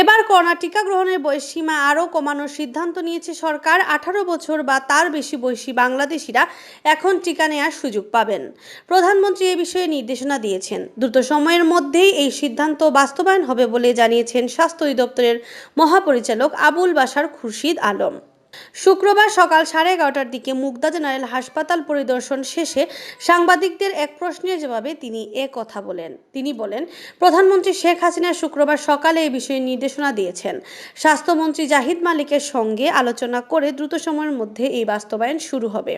এবার করোনা টিকা গ্রহণের বয়সসীমা আরও কমানোর সিদ্ধান্ত নিয়েছে সরকার। 18 বছর বা তার বেশি বয়সী বাংলাদেশিরা এখন টিকা নেওয়ার সুযোগ পাবেন। প্রধানমন্ত্রী এ বিষয়ে নির্দেশনা দিয়েছেন। দ্রুত সময়ের মধ্যেই এই সিদ্ধান্ত বাস্তবায়ন হবে বলে জানিয়েছেন স্বাস্থ্য অধিদপ্তরের মহাপরিচালক আবুল বাশার খুরশিদ আলম। শুক্রবার সকাল 11:30টার দিকে মুগদা জেনারেল হাসপাতাল পরিদর্শন শেষে সাংবাদিকদের এক প্রশ্নের জবাবে তিনি কথা বলেন। তিনি বলেন, প্রধানমন্ত্রী শেখ হাসিনা শুক্রবার সকালে এই বিষয়ে নির্দেশনা দিয়েছেন। স্বাস্থ্যমন্ত্রী জাহিদ মালিকের সঙ্গে আলোচনা করে দ্রুত সময়ের মধ্যে এই বাস্তবায়ন শুরু হবে।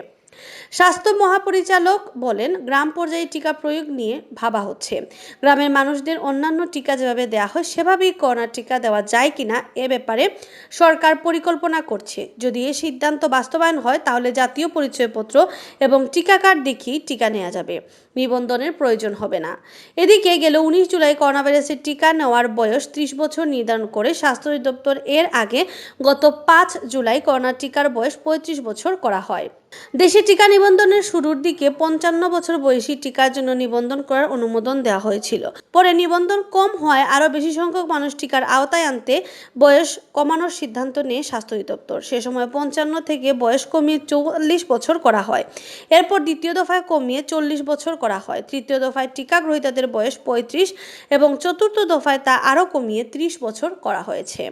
স্বাস্থ্য মহাপরিচালক বলেন, গ্রাম পর্যায়ে টিকা প্রয়োগ নিয়ে ভাবা হচ্ছে। গ্রামের মানুষদের অন্যান্য টিকা যেভাবে দেওয়া হয় সেভাবেই করোনা টিকা দেওয়া যায় কিনা এ ব্যাপারে সরকার পরিকল্পনা করছে। যদি এই সিদ্ধান্ত বাস্তবায়ন হয় তাহলে জাতীয় পরিচয়পত্র এবং টিকা কার্ড দেখিয়ে টিকা নেওয়া যাবে, নিবন্ধনের প্রয়োজন হবে না। এদিকে গেল 19 জুলাই করোনা ভাইরাসের টিকা নেওয়ার বয়স 30 বছর নির্ধারণ করে স্বাস্থ্য অধিদপ্তর এর আগে গত 5 জুলাই করোনা টিকার বয়স 35 বছর করা হয়। দেশে টিকা নিবন্ধনের শুরুর দিকে 55 বছর বয়সী টিকার জন্য নিবন্ধন করার অনুমোদন দেওয়া হয়েছিল। পরে নিবন্ধন কম হওয়ায় আরও বেশি সংখ্যক মানুষ টিকার আওতায় আনতে বয়স কমানোর সিদ্ধান্ত নেয় স্বাস্থ্য অধিদপ্তর। সে সময় 55 থেকে বয়স কমিয়ে 44 বছর করা হয়। এরপর দ্বিতীয় দফায় কমিয়ে 40 বছর করা হয়। তৃতীয় দফায় টিকা গ্রহীতাদের বয়স 35 এবং চতুর্থ দফায় তা আরও কমিয়ে 30 বছর করা হয়েছে।